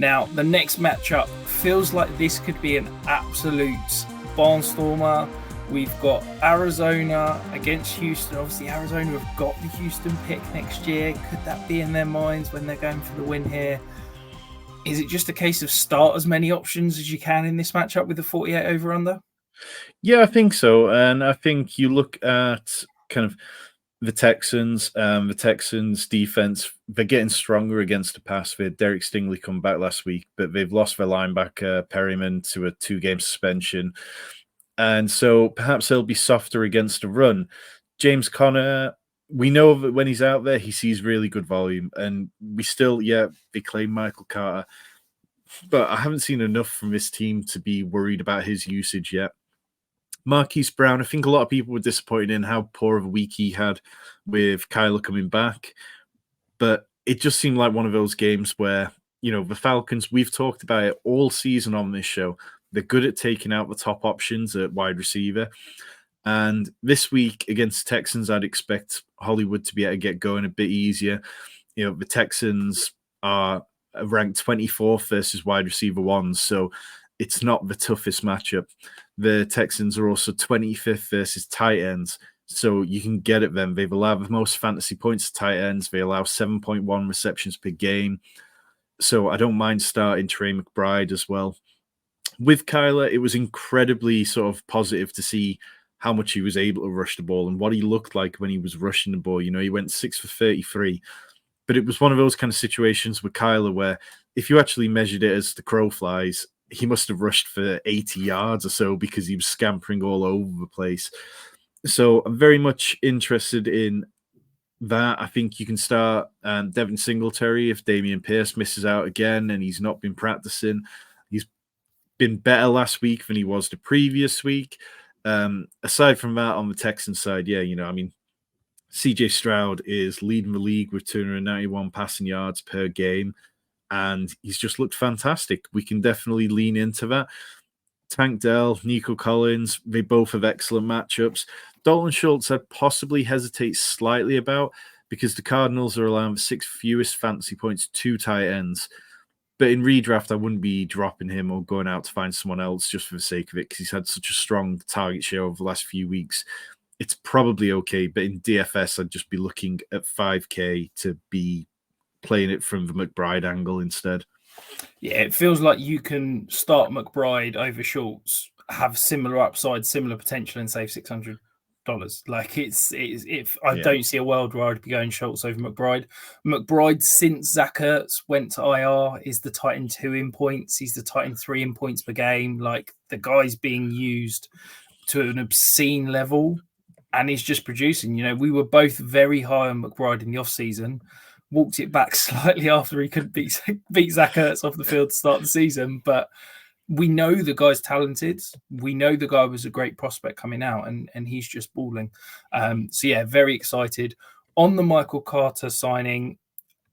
Now, the next matchup feels like this could be an absolute barnstormer. We've got Arizona against Houston. Obviously, Arizona have got the Houston pick next year. Could that be in their minds when they're going for the win here? Is it just a case of start as many options as you can in this matchup with the 48 over-under? Yeah, I think so. And I think you look at kind of the Texans defense, they're getting stronger against the pass. They had Derek Stingley come back last week, but they've lost their linebacker, Perryman, to a 2-game suspension. And so perhaps they'll be softer against the run. James Conner, we know that when he's out there, he sees really good volume. And we still, they claim Michael Carter. But I haven't seen enough from this team to be worried about his usage yet. Marquise Brown, I think a lot of people were disappointed in how poor of a week he had with Kyler coming back. But it just seemed like one of those games where, the Falcons, we've talked about it all season on this show. They're good at taking out the top options at wide receiver. And this week against the Texans, I'd expect Hollywood to be able to get going a bit easier. The Texans are ranked 24th versus wide receiver ones, so it's not the toughest matchup. The Texans are also 25th versus tight ends, so you can get at them. They've allowed the most fantasy points to tight ends. They allow 7.1 receptions per game. So I don't mind starting Trey McBride as well. With Kyler, it was incredibly sort of positive to see how much he was able to rush the ball and what he looked like when he was rushing the ball. He went 6 for 33. But it was one of those kind of situations with Kyler where if you actually measured it as the crow flies, he must have rushed for 80 yards or so because he was scampering all over the place. So I'm very much interested in that. I think you can start Devin Singletary if Dameon Pierce misses out again and he's not been practicing. He's been better last week than he was the previous week. Aside from that, on the Texans side, CJ Stroud is leading the league with 291 passing yards per game, and he's just looked fantastic. We can definitely lean into that. Tank Dell, Nico Collins, they both have excellent matchups. Dalton Schultz, I'd possibly hesitate slightly about because the Cardinals are allowing the 6th fewest fantasy points to tight ends. But in redraft, I wouldn't be dropping him or going out to find someone else just for the sake of it because he's had such a strong target share over the last few weeks. It's probably okay, but in DFS, I'd just be looking at 5K to be playing it from the McBride angle instead. Yeah, it feels like you can start McBride over Schultz, have similar upside, similar potential, and save $600. Like I don't see a world where I'd be going Schultz over McBride. McBride, since Zach Ertz went to IR, is the Titan 2 in points. He's the Titan 3 in points per game. Like the guy's being used to an obscene level. And he's just producing. We were both very high on McBride in the offseason, walked it back slightly after he couldn't beat Zach Ertz off the field to start the season. But we know the guy's talented. We know the guy was a great prospect coming out, and he's just balling. Very excited. On the Michael Carter signing,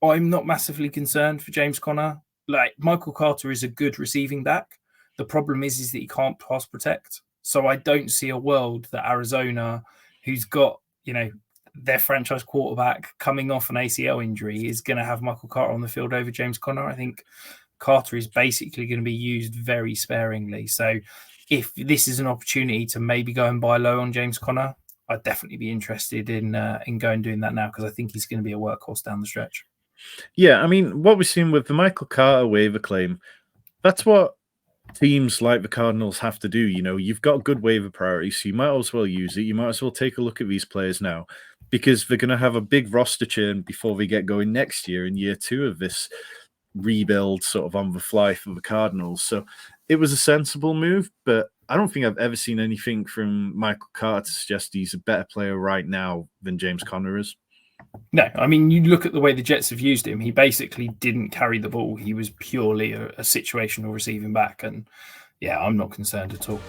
I'm not massively concerned for James Conner. Like, Michael Carter is a good receiving back. The problem is that he can't pass protect. So I don't see a world that Arizona, who's got, their franchise quarterback coming off an ACL injury, is going to have Michael Carter on the field over James Conner. I think Carter is basically going to be used very sparingly. So if this is an opportunity to maybe go and buy low on James Conner, I'd definitely be interested in going doing that now because I think he's going to be a workhorse down the stretch. Yeah, what we've seen with the Michael Carter waiver claim, that's what teams like the Cardinals have to do. You've got good waiver priorities, so you might as well use it. You might as well take a look at these players now because they're going to have a big roster churn before they get going next year in year 2 of this rebuild sort of on the fly for the Cardinals. So it was a sensible move, but I don't think I've ever seen anything from Michael Carter to suggest he's a better player right now than James Conner is. No, you look at the way the Jets have used him. He basically didn't carry the ball. He was purely a situational receiving back. And I'm not concerned at all.